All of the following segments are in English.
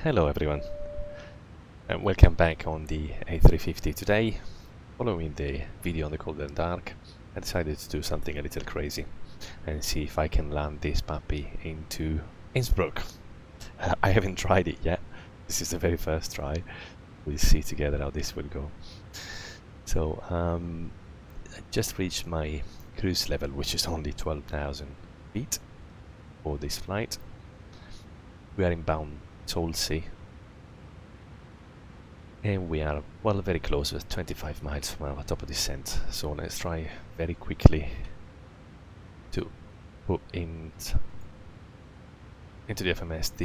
Hello everyone, and welcome back on the A350. Today, following the video on the cold and dark, I decided to do something a little crazy and see if I can land this puppy into Innsbruck. I haven't tried it yet. This is the very first try. We'll see together how this will go. So, I just reached my cruise level, which is only 12,000 feet for this flight. We are inbound Solsea, and we are very close, with 25 miles from our top of descent. So let's try very quickly to put into the FMS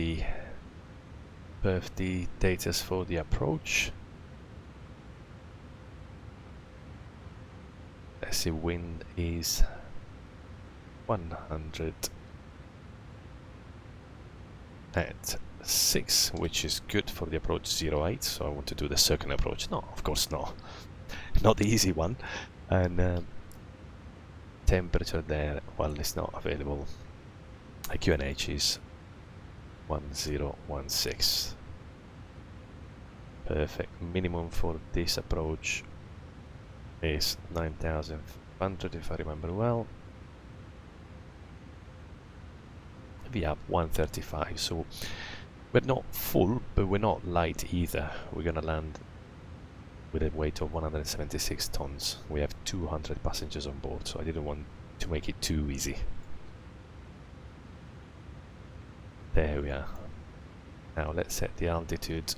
the data for the approach. Let's see, wind is 100 at 6, which is good for the approach 08, so I want to do the second approach. No, of course not. Not the easy one. And temperature there, well, it's not available. QNH is 1016. Perfect. Minimum for this approach is 9,500 if I remember well. We have 135, so we're not full, but we're not light either. We're gonna land with a weight of 176 tons. We have 200 passengers on board, so I didn't want to make it too easy. There we are. Now let's set the altitude,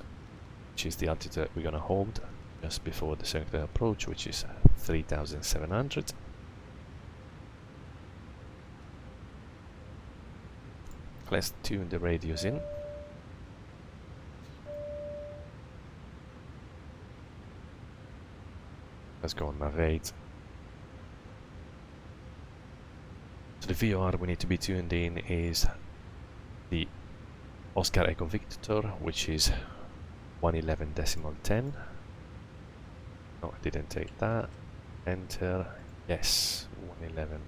which is the altitude that we're gonna hold just before the circular approach, which is 3,700. Let's tune the radios in. Let's go on navigate. So the VOR we need to be tuned in is the Oscar Echo Victor, which is 111.10. No, I didn't take that. Enter. Yes, 111 .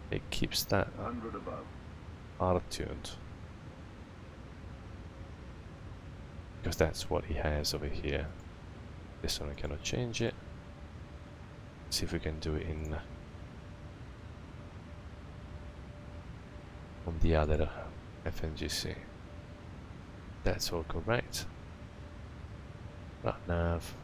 It keeps that R tuned, because that's what he has over here. This one I cannot change it. See if we can do it in on the other FNGC. That's all correct. Right nav.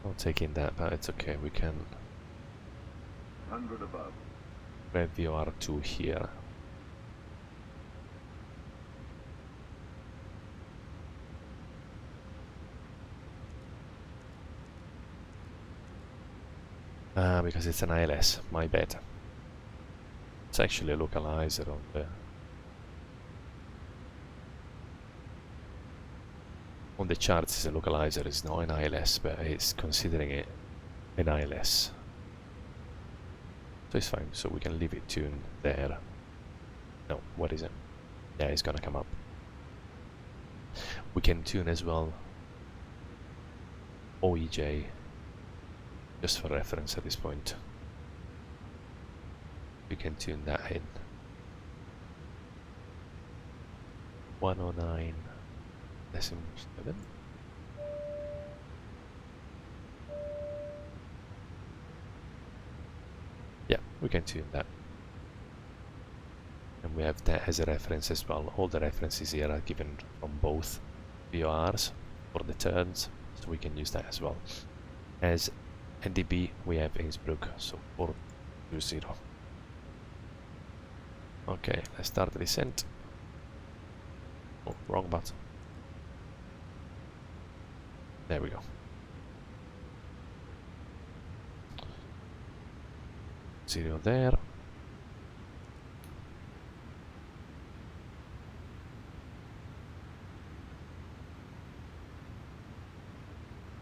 Not taking that, but it's okay. We can 100 above. red VOR2 here. Because it's an ILS, my bad. It's actually a localizer on the charts. It's a localizer, it's not an ILS, but it's considering it an ILS. So it's fine, so we can leave it tuned there. No, what is it? Yeah, it's gonna come up. We can tune as well OEJ, just for reference at this point. We can tune that in. 109.7. Yeah, we can tune that. And we have that as a reference as well. All the references here are given from both VORs for the turns, so we can use that as well. As NDB we have Innsbruck, so 420. Okay, let's start the descent. Oh, wrong button. There we go. Zero there.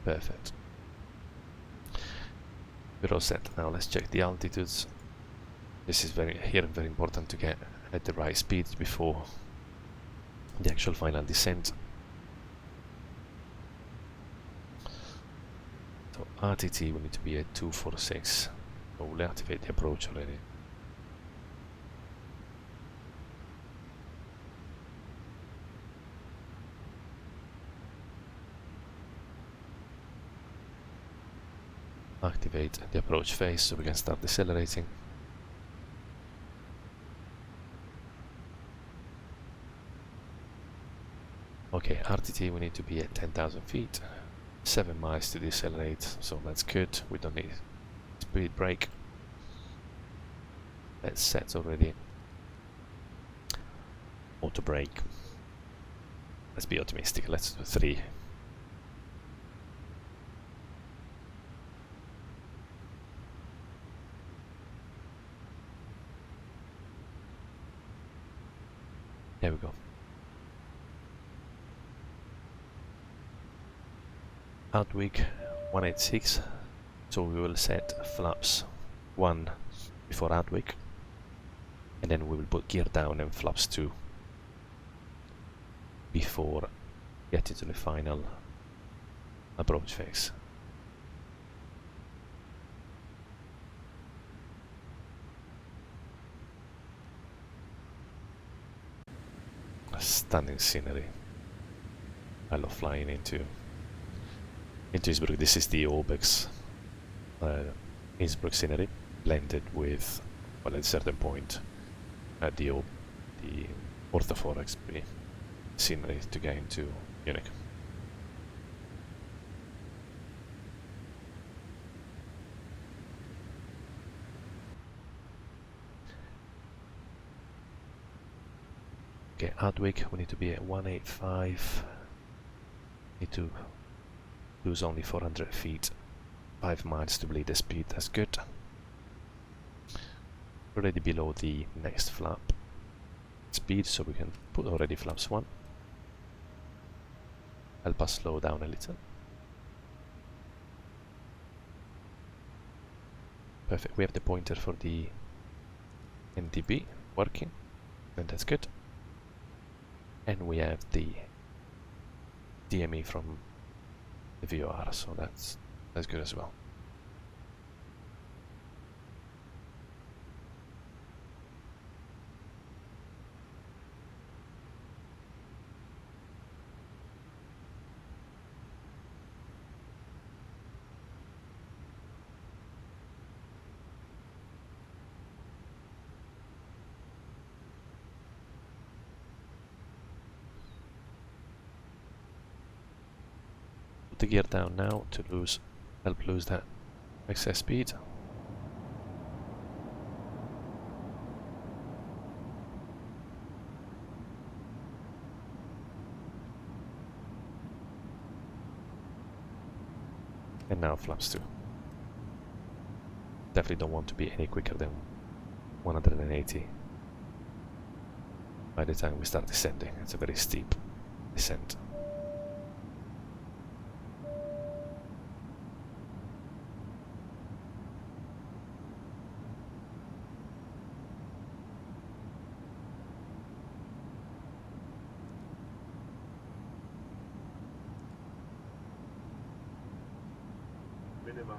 Perfect. We're all set. Now let's check the altitudes. This is very important to get at the right speed before the actual final descent. RTT will need to be at 246. So we'll activate the approach already. Activate the approach phase so we can start decelerating. Okay, RTT we need to be at 10,000 feet, 7 miles to decelerate, so that's good. We don't need speed brake. That's set already. Auto brake. Let's be optimistic, let's do 3. There we go. Outweek 186, so we will set flaps 1 before Outweek, and then we will put gear down and flaps 2 before getting to the final approach phase. Stunning scenery. I love flying into Innsbruck. This is the Obex Innsbruck scenery blended with, well, at a certain point, the Orthoforex scenery to get into Munich. Okay, Outweek, we need to be at 185. Need to lose only 400 feet, 5 miles to bleed the speed, that's good. Already below the next flap speed, so we can put already flaps 1. Help us slow down a little. Perfect, we have the pointer for the NDB working, and that's good. And we have the DME from the VOR, so that's good as well. Put the gear down now to help lose that excess speed. And now flaps 2. Definitely don't want to be any quicker than 180 by the time we start descending. It's a very steep descent. Minima.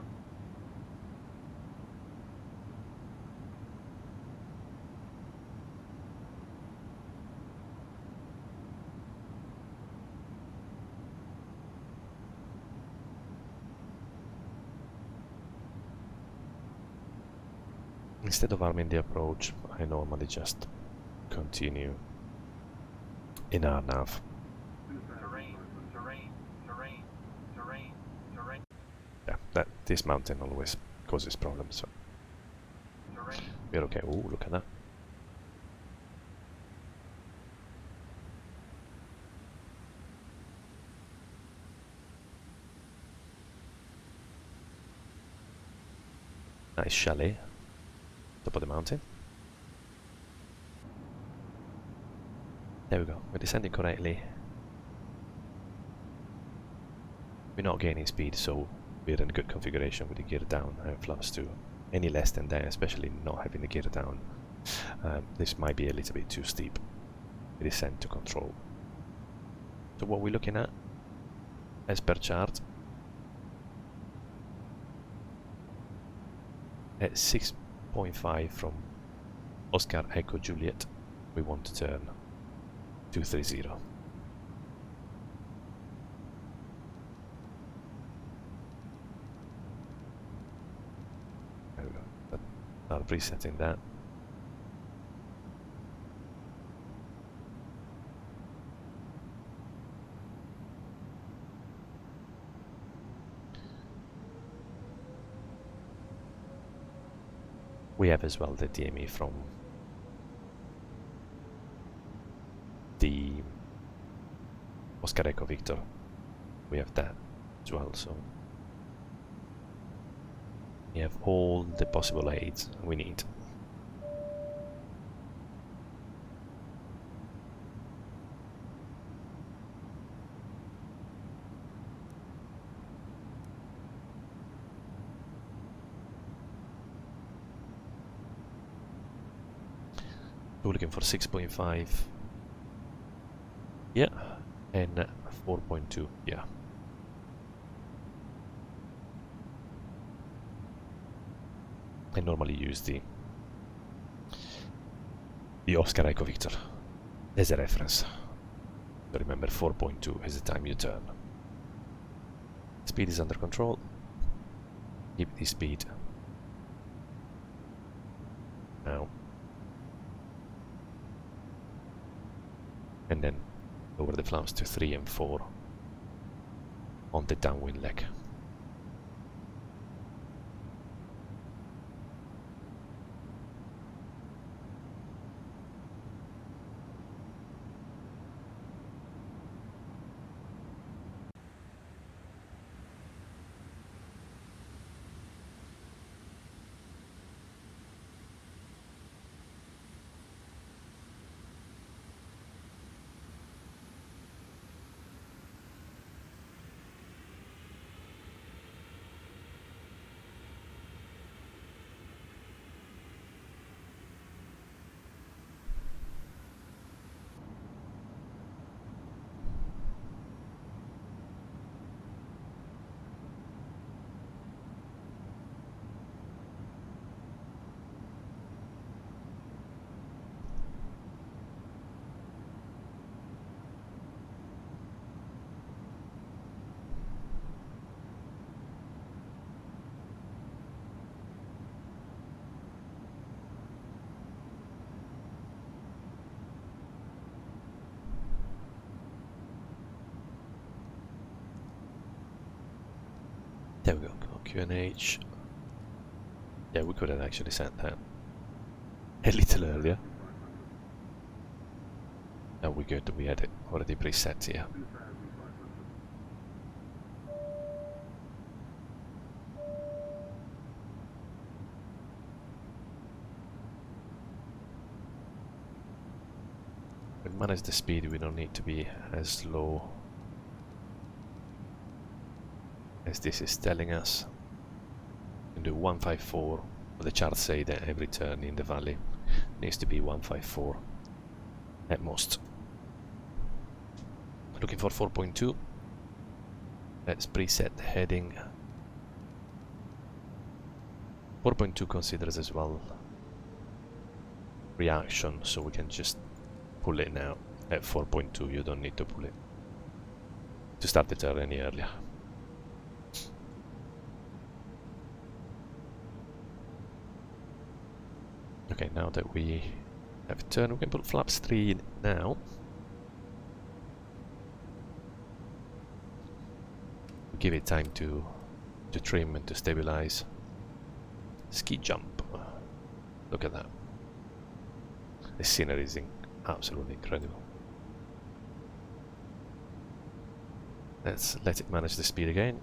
Instead of arming the approach, I normally just continue in our nav. Yeah, this mountain always causes problems, so we're okay. Ooh, look at that. Nice chalet, top of the mountain. There we go, we're descending correctly. We're not gaining speed, so we're in good configuration with the gear down and flaps 2. Any less than that, especially not having the gear down, this might be a little bit too steep. The descent to control. So what we're looking at, as per chart, At 6.5 from Oscar Echo Juliet, we want to turn 230. There we go. Start presetting that. We have as well the DME from the Oscar Echo Victor. We have that as well, so we have all the possible aids we need. We're looking for 6.5, yeah, and 4.2, yeah. I normally use the Oscar Echo Victor as a reference. So remember, 4.2 is the time you turn. Speed is under control. Keep the speed. Now. And then lower the flaps to 3 and 4 on the downwind leg. There we go, QNH. Yeah, we could have actually sent that a little earlier. No, we're good, we had it already preset here. We manage the speed, we don't need to be as low as this is telling us. We can do 154, but the charts say that every turn in the valley needs to be 154 at most. Looking for 4.2. Let's preset the heading. 4.2 considers as well reaction, so we can just pull it now. At 4.2 you don't need to pull it to start the turn any earlier. Okay, now that we have a turn, we can put flaps 3 in now. Give it time to trim and to stabilize. Ski jump. Look at that. The scenery is absolutely incredible. Let's let it manage the speed again.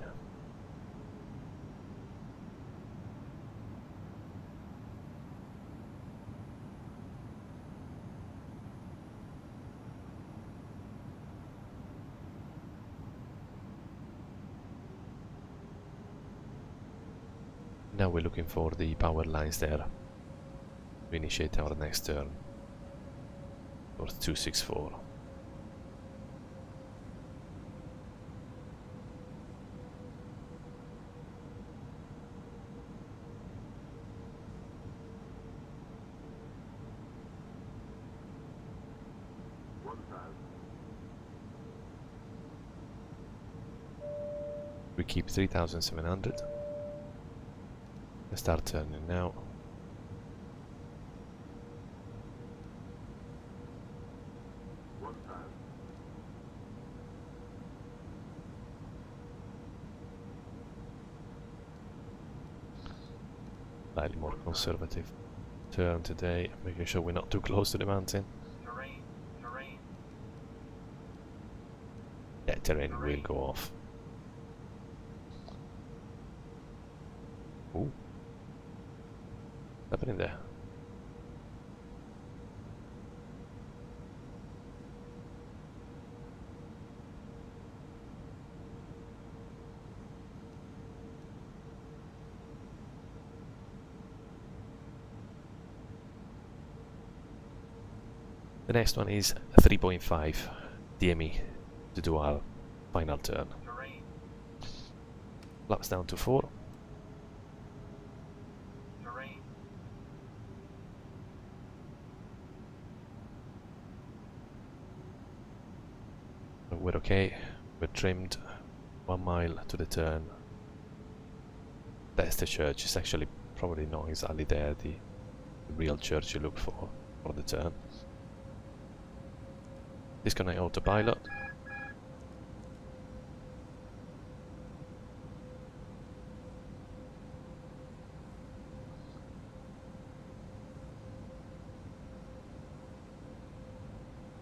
Now we're looking for the power lines there to initiate our next turn for 264. We keep 3,700. Let's start turning now. Slightly more conservative turn today, making sure we're not too close to the mountain. Terrain. Yeah, terrain will go off. Ooh. What's happening there? The next one is 3.5 DME to do our final turn. Flaps down to 4. We're okay. We're trimmed. 1 mile to the turn. That's the church. It's actually probably not exactly there, the real church you look for the turn. Disconnect autopilot.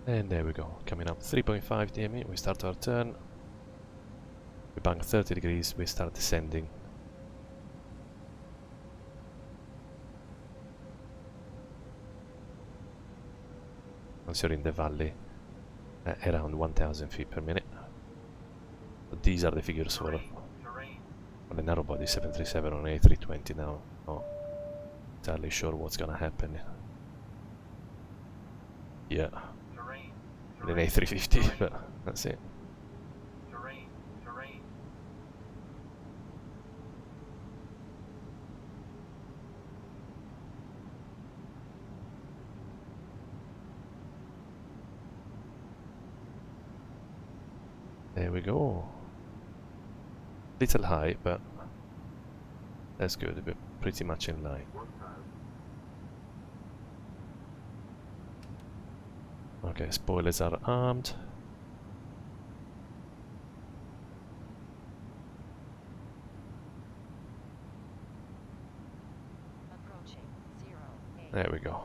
And there we go. Coming up 3.5 DME. We start our turn. We bank 30 degrees. We start descending. Once you're in the valley, around 1,000 feet per minute. But these are the figures for the narrow body 737 on A320 now. Not entirely sure what's gonna happen. Yeah, with an A350, but that's it. There we go. Little high, but that's good. We're pretty much in line. Okay, spoilers are armed. There we go.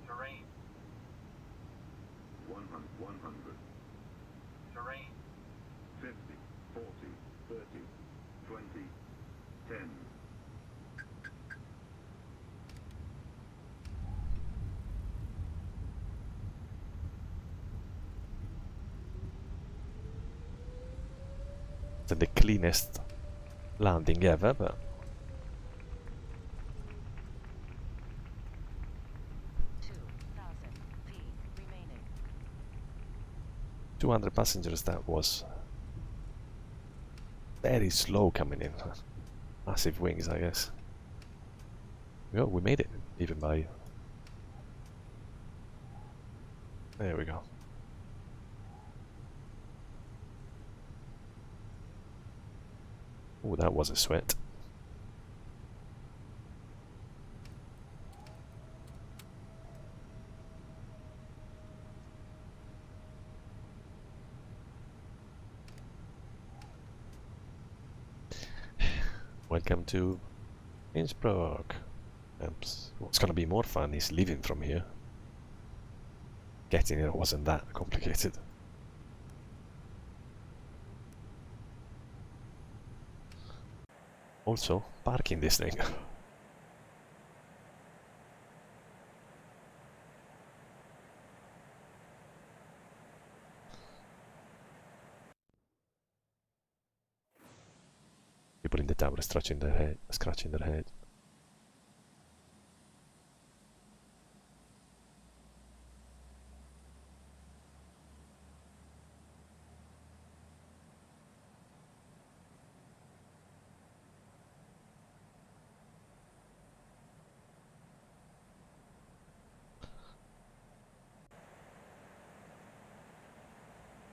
Terrain. 100. Terrain. 50, 40, 30, 20, 10. It's the cleanest landing ever, but 200 passengers, that was very slow coming in. Massive wings, I guess. Oh, we made it, even by... There we go. Oh, that was a sweat. Welcome to Innsbruck. What's gonna be more fun is leaving from here. Getting here wasn't that complicated. Also, parking this thing. people in the tower scratching their head.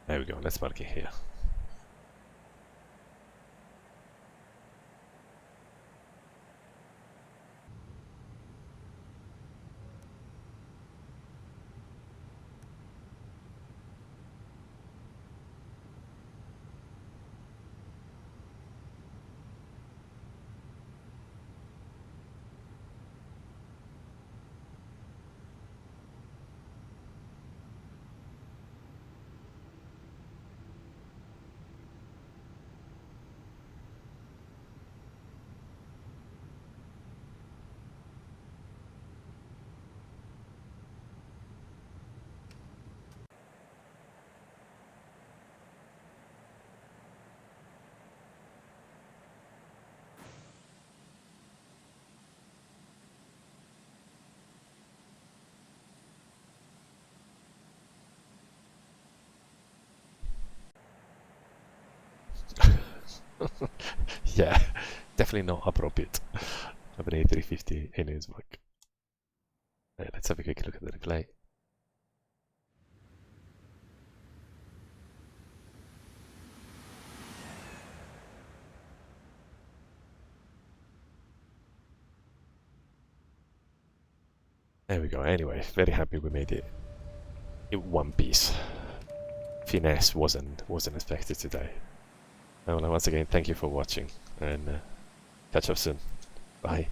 There we go, let's park it here. Yeah, definitely not appropriate of an A350 in his work. Let's have a quick look at the replay. There we go. Anyway, very happy we made it in one piece. Finesse wasn't expected today. Well, once again, thank you for watching, and catch up soon. Bye.